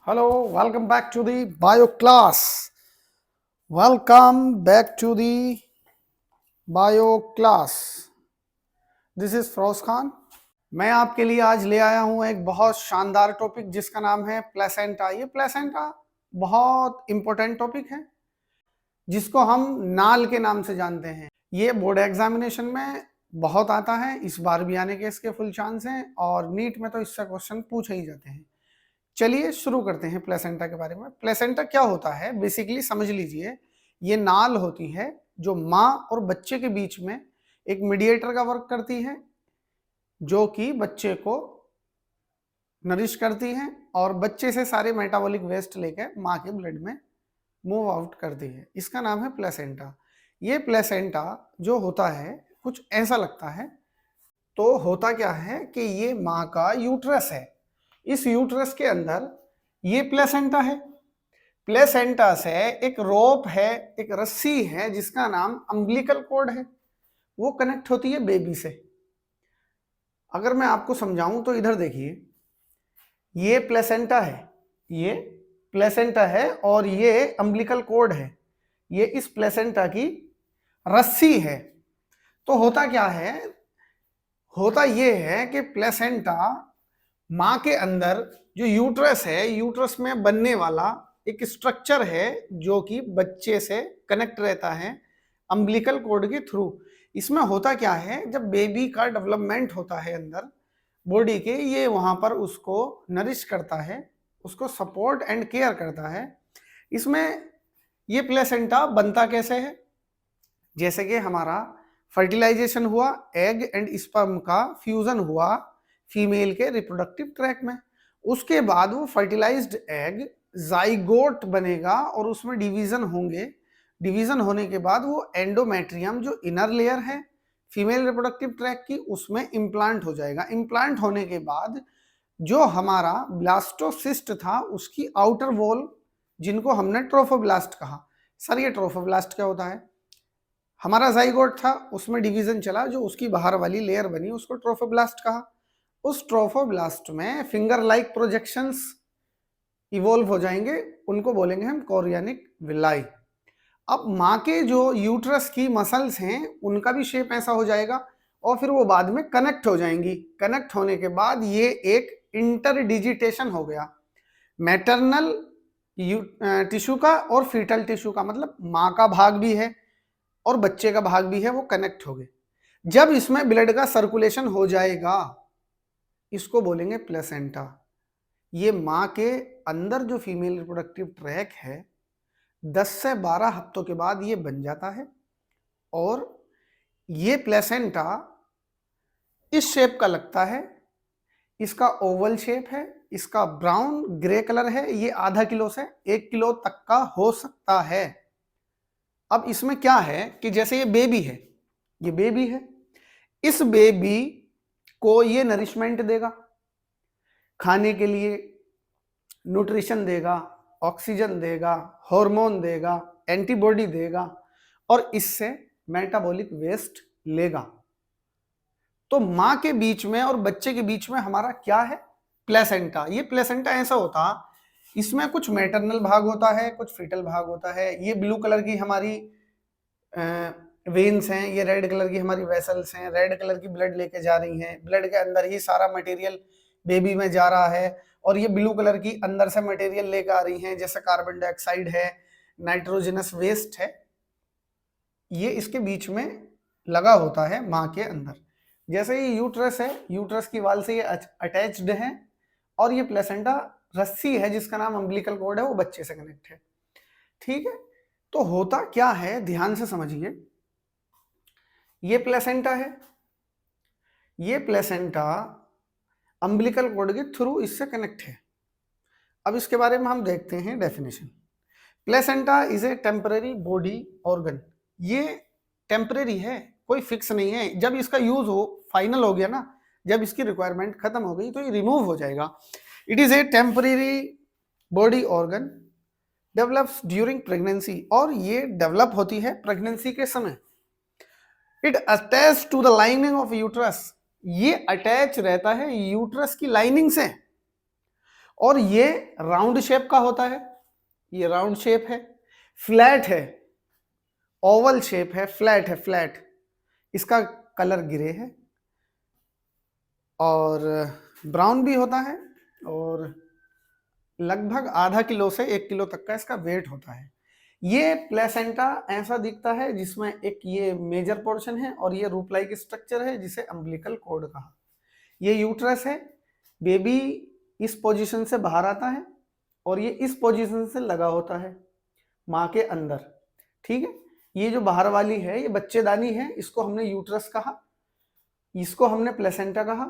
Hello, welcome back to the bio class. Welcome back to the bio class. This is Feroz Khan. मैं आपके लिए आज ले आया हूं एक बहुत शानदार टॉपिक जिसका नाम है प्लेसेंटा। ये प्लेसेंटा बहुत इंपॉर्टेंट टॉपिक है जिसको हम नाल के नाम से जानते हैं। ये बोर्ड एग्जामिनेशन में बहुत आता है, इस बार भी आने के इसके फुल चांस हैं और नीट में तो इससे क्वेश्चन पूछे ही जाते हैं। चलिए शुरू करते हैं प्लेसेंटा के बारे में। प्लेसेंटा क्या होता है बेसिकली समझ लीजिए। ये नाल होती है जो माँ और बच्चे के बीच में एक मीडिएटर का वर्क करती है, जो कि बच्चे को नरिश करती है और बच्चे से सारे मेटाबॉलिक वेस्ट लेकर माँ के ब्लड में मूव आउट करती है। इसका नाम है प्लेसेंटा। ये प्लेसेंटा जो होता है कुछ ऐसा लगता है। तो होता क्या है कि ये माँ का यूट्रस है। इस यूट्रस के अंदर ये प्लेसेंटा है। प्लेसेंटा से एक रोप है, एक रस्सी है जिसका नाम अम्बिलिकल कॉर्ड है, वो कनेक्ट होती है बेबी से। अगर मैं आपको समझाऊं तो इधर देखिए, ये प्लेसेंटा है, ये प्लेसेंटा है और ये अम्बिलिकल कॉर्ड है, ये इस प्लेसेंटा की रस्सी है। तो होता क्या है, होता ये है कि प्लेसेंटा माँ के अंदर जो यूट्रस है, यूट्रस में बनने वाला एक स्ट्रक्चर है जो कि बच्चे से कनेक्ट रहता है अम्बिलिकल कॉर्ड के थ्रू। इसमें होता क्या है, जब बेबी का डेवलपमेंट होता है अंदर बॉडी के, ये वहां पर उसको नरिश करता है, उसको सपोर्ट एंड केयर करता है। इसमें ये प्लेसेंटा बनता कैसे है, जैसे कि हमारा फर्टिलाइजेशन हुआ, एग एंड स्पर्म का फ्यूजन हुआ फीमेल के रिप्रोडक्टिव ट्रैक में, उसके बाद वो फर्टिलाइज्ड एग जाइगोट बनेगा और उसमें डिवीजन होंगे। डिवीजन होने के बाद वो एंडोमेट्रियम जो इनर लेयर है फीमेल रिप्रोडक्टिव ट्रैक की, उसमें इम्प्लांट हो जाएगा। इम्प्लांट होने के बाद जो हमारा ब्लास्टोसिस्ट था उसकी आउटर वॉल, जिनको हमने ट्रोफोब्लास्ट कहा। सर ये ट्रोफोब्लास्ट क्या होता है? हमारा जाइगोट था, उसमें डिवीजन चला, जो उसकी बाहर वाली लेयर बनी उसको ट्रोफोब्लास्ट कहा। उस ट्रोफोब्लास्ट में फिंगर लाइक प्रोजेक्शंस इवॉल्व हो जाएंगे, उनको बोलेंगे हम कोरियनिक विलाई। अब माँ के जो यूट्रस की मसल्स हैं उनका भी शेप ऐसा हो जाएगा और फिर वो बाद में कनेक्ट हो जाएंगी। कनेक्ट होने के बाद ये एक इंटरडिजिटेशन हो गया, मैटरनल टिश्यू का और फीटल टिश्यू का, मतलब माँ का भाग भी है और बच्चे का भाग भी है, वो कनेक्ट हो गए। जब इसमें ब्लड का सर्कुलेशन हो जाएगा इसको बोलेंगे प्लेसेंटा। ये माँ के अंदर जो फीमेल रिप्रोडक्टिव ट्रैक है 10 से 12 हफ्तों के बाद ये बन जाता है और ये प्लेसेंटा इस शेप का लगता है। इसका ओवल शेप है, इसका ब्राउन ग्रे कलर है। ये आधा किलो से 1 किलो तक का हो सकता है। अब इसमें क्या है कि जैसे ये बेबी है, ये बेबी है, इस बेबी को ये नरिशमेंट देगा, खाने के लिए न्यूट्रिशन देगा, ऑक्सीजन देगा, हार्मोन देगा, एंटीबॉडी देगा और इससे मेटाबॉलिक वेस्ट लेगा। तो माँ के बीच में और बच्चे के बीच में हमारा क्या है? प्लेसेंटा। ये प्लेसेंटा ऐसा होता, इसमें कुछ मैटरनल भाग होता है, कुछ फीटल भाग होता है। ये ब्लू कलर की हमारी वेन्स हैं, ये रेड कलर की हमारी वेसल्स हैं, रेड कलर की ब्लड लेके जा रही हैं, ब्लड के अंदर ही सारा मटेरियल बेबी में जा रहा है। और ये ब्लू कलर की अंदर से मटेरियल लेकर आ रही हैं, जैसे कार्बन डाइऑक्साइड है, नाइट्रोजनस वेस्ट है, ये इसके बीच में लगा होता है माँ के अंदर। जैसे ये यूट्रस है, यूट्रस की वाल से ये अटैच्ड है और ये प्लेसेंटा रस्सी है जिसका नाम अम्बिलिकल कॉर्ड है, वो बच्चे से कनेक्ट है। ठीक है, तो होता क्या है ध्यान से समझिए। ये प्लेसेंटा है, ये प्लेसेंटा अम्बिलिकल कॉर्ड के थ्रू इससे कनेक्ट है। अब इसके बारे में हम देखते हैं definition. Placenta is a temporary body organ. ये टेम्पररी है, कोई फिक्स नहीं है। जब इसका यूज हो फाइनल हो गया ना, जब इसकी रिक्वायरमेंट खत्म हो गई तो ये रिमूव हो जाएगा। It is a temporary body organ develops during pregnancy, और ये डेवलप होती है प्रेगनेंसी के समय। It attach to the lining of uterus, ये अटैच रहता है यूट्रस की लाइनिंग से और ये राउंड शेप का होता है, ये राउंड शेप है, फ्लैट है, ओवल शेप है, फ्लैट है, फ्लैट। इसका कलर ग्रे है और ब्राउन भी होता है और लगभग आधा किलो से 1 किलो तक का इसका वेट होता है। ये प्लेसेंटा ऐसा दिखता है जिसमें एक ये मेजर पोर्शन है और ये रूप लाइक स्ट्रक्चर है जिसे अम्बिलिकल कॉर्ड कहा। ये यूट्रस है, बेबी इस पोजीशन से बाहर आता है और ये इस पोजीशन से लगा होता है माँ के अंदर, ठीक है। ये जो बाहर वाली है ये बच्चेदानी है, इसको हमने यूट्रस कहा, इसको हमने प्लेसेंटा कहा,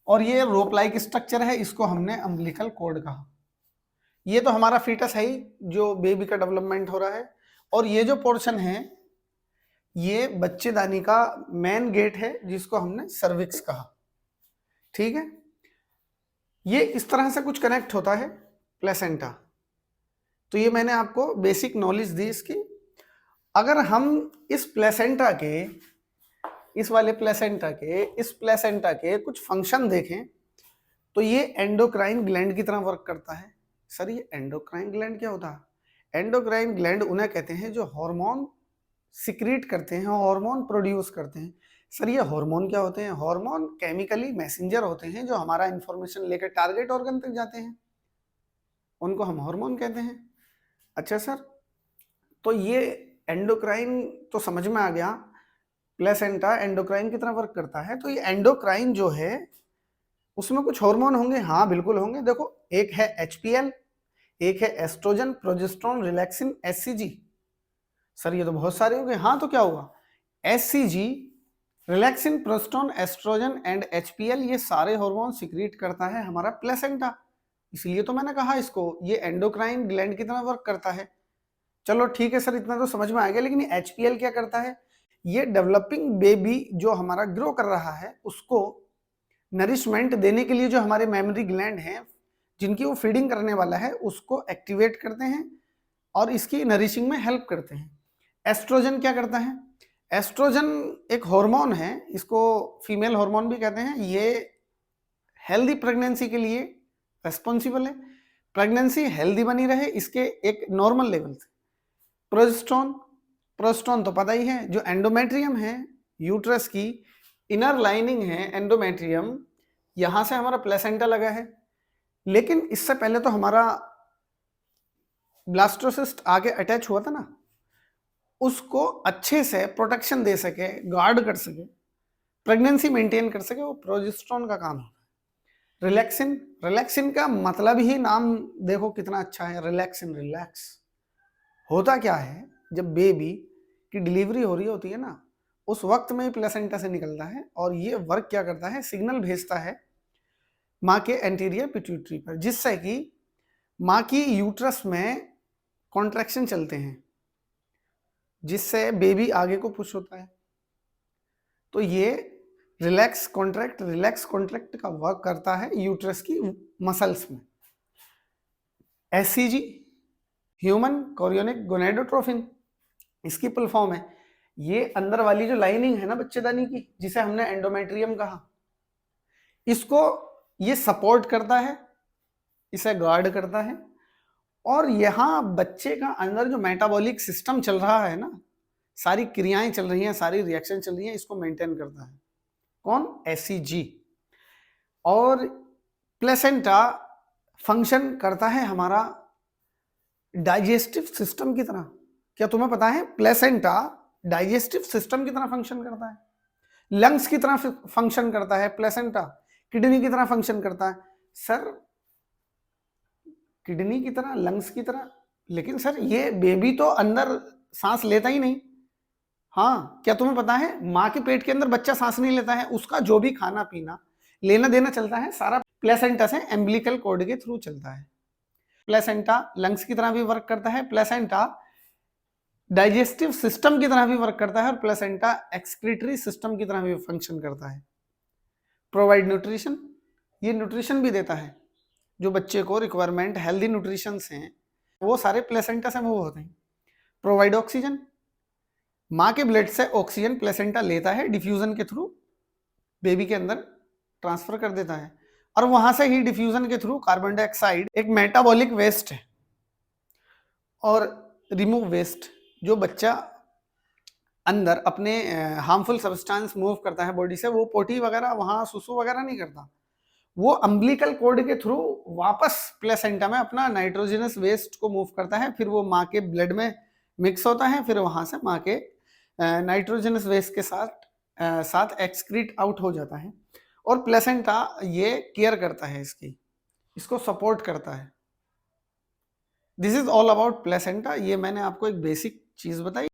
और ये रोप लाइक स्ट्रक्चर है, इसको हमने अम्बिलिकल कॉर्ड कहा। ये तो हमारा फीटस है ही जो बेबी का डेवलपमेंट हो रहा है, और ये जो पोर्शन है ये बच्चेदानी का मेन गेट है जिसको हमने सर्विक्स कहा, ठीक है। ये इस तरह से कुछ कनेक्ट होता है प्लेसेंटा। तो ये मैंने आपको बेसिक नॉलेज दी इसकी। अगर हम इस प्लेसेंटा के, इस वाले प्लेसेंटा के, इस प्लेसेंटा के कुछ फंक्शन देखें तो ये एंडोक्राइन ग्लैंड की तरह वर्क करता है। सर ये एंडोक्राइन ग्लैंड क्या होता है? एंडोक्राइन ग्लैंड उन्हें कहते हैं जो हार्मोन सिक्रीट करते हैं, हार्मोन प्रोड्यूस करते हैं। सर ये हार्मोन क्या होते हैं? हार्मोन केमिकली मैसेंजर होते हैं जो हमारा इंफॉर्मेशन लेकर टारगेट ऑर्गन तक जाते हैं, उनको हम हार्मोन कहते हैं। अच्छा सर, तो ये एंडोक्राइन तो समझ में आ गया, प्लेसेंटा एंडोक्राइन की तरह वर्क करता है। तो ये एंडोक्राइन जो है उसमें कुछ हार्मोन होंगे, हाँ बिल्कुल होंगे। देखो एक है HPL, एक है estrogen, progesterone, relaxin, SCG। Sir ये तो बहुत सारे हो गए। हाँ तो क्या हुआ? SCG, relaxin, progesterone, estrogen and HPL ये सारे हार्मोन सिक्रीट करता है हमारा प्लेसेंटा। इसलिए तो मैंने कहा इसको ये एंडोक्राइन ग्लैंड की तरह वर्क करता है। चलो ठीक है सर, इतना तो समझ में आ गया, लेकिन ये HPL क्या करता है? ये डेवलपिंग बेबी जो हमारा ग्रो कर रहा है उसको नरिशमेंट देने के लिए जो हमारे मेमोरी ग्लैंड हैं जिनकी वो फीडिंग करने वाला है उसको एक्टिवेट करते हैं और इसकी नरिशिंग में हेल्प करते हैं। एस्ट्रोजन क्या करता है? एस्ट्रोजन एक हार्मोन है, इसको फीमेल हार्मोन भी कहते हैं। ये हेल्दी प्रेगनेंसी के लिए रेस्पॉन्सिबल है, प्रेगनेंसी हेल्दी बनी रहे इसके एक नॉर्मल लेवल से। प्रोजेस्टेरोन, प्रोजेस्टेरोन तो पता ही है, जो एंडोमेट्रियम है यूट्रस की इनर लाइनिंग है एंडोमेट्रियम, यहां से हमारा प्लेसेंटा लगा है। लेकिन इससे पहले तो हमारा ब्लास्टोसिस्ट आके अटैच हुआ था ना, उसको अच्छे से प्रोटेक्शन दे सके, गार्ड कर सके, प्रेगनेंसी मेंटेन कर सके, वो प्रोजेस्टेरोन का काम है। रिलैक्सिन, रिलैक्सिन का मतलब ही नाम देखो कितना अच्छा है, रिलैक्सिन, रिलैक्स। होता क्या है, जब बेबी की डिलीवरी हो रही होती है ना, उस वक्त में प्लेसेंटा से निकलता है और ये वर्क क्या करता है? सिग्नल भेजता है माँ के एंटीरियर पिट्यूटरी पर, जिससे कि माँ की यूट्रस में कॉन्ट्रैक्शन चलते हैं, जिससे बेबी आगे को पुश होता है। तो ये रिलैक्स कॉन्ट्रैक्ट का वर्क करता है यूट्रस की मसल्स में। SCG, ह्यूमन कोरियोनिक गोनेडोट्रोफिन, इसकी फुल फॉर्म है। ये अंदर वाली जो लाइनिंग है ना बच्चेदानी की, जिसे हमने एंडोमेट्रियम कहा, इसको ये सपोर्ट करता है, इसे गार्ड करता है, और यहाँ बच्चे का अंदर जो मेटाबॉलिक सिस्टम चल रहा है ना, सारी क्रियाएं चल रही हैं, सारी रिएक्शन चल रही हैं, इसको मेंटेन करता है। कौन? SCG। और प्लेसेंटा फंक्शन करता है हमारा डाइजेस्टिव सिस्टम की तरह। क्या तुम्हें पता है प्लेसेंटा डाइजेस्टिव सिस्टम की तरह फंक्शन करता है, लंग्स की तरह फंक्शन करता है प्लेसेंटा, किडनी की तरह फंक्शन करता है। सर किडनी की तरह, लंग्स की तरह, लेकिन सर ये बेबी तो अंदर सांस लेता ही नहीं। हाँ, क्या तुम्हें पता है माँ के पेट के अंदर बच्चा सांस नहीं लेता है, उसका जो भी खाना पीना लेना देना चलता है सारा प्लेसेंटा से एम्बिलिकल कॉर्ड के थ्रू चलता है। प्लेसेंटा लंग्स की तरह भी वर्क करता है, प्लेसेंटा डाइजेस्टिव सिस्टम की तरह भी वर्क करता है, और प्लेसेंटा एक्सक्रीटरी सिस्टम की तरह भी फंक्शन करता है। प्रोवाइड न्यूट्रिशन, ये न्यूट्रिशन भी देता है, जो बच्चे को रिक्वायरमेंट हेल्दी न्यूट्रिशन हैं वो सारे प्लेसेंटा से मूव होते हैं। प्रोवाइड ऑक्सीजन, माँ के ब्लड से ऑक्सीजन प्लेसेंटा लेता है, डिफ्यूजन के थ्रू बेबी के अंदर ट्रांसफर कर देता है। और वहां से ही डिफ्यूजन के थ्रू कार्बन डाइऑक्साइड एक मेटाबॉलिक वेस्ट है और रिमूव वेस्ट जो बच्चा अंदर अपने हार्मफुल सब्सटेंस मूव करता है बॉडी से, वो पोटी वगैरह वहां सुसु वगैरह नहीं करता, वो अम्बिलिकल कोड के थ्रू वापस प्लेसेंटा में अपना नाइट्रोजनस वेस्ट को मूव करता है, फिर वो माँ के ब्लड में मिक्स होता है, फिर वहां से माँ के नाइट्रोजनस वेस्ट के साथ एक्सक्रीट आउट हो जाता है और प्लेसेंटा ये केयर करता है इसको सपोर्ट करता है। This is all about placenta. ये मैंने आपको एक बेसिक चीज बताई।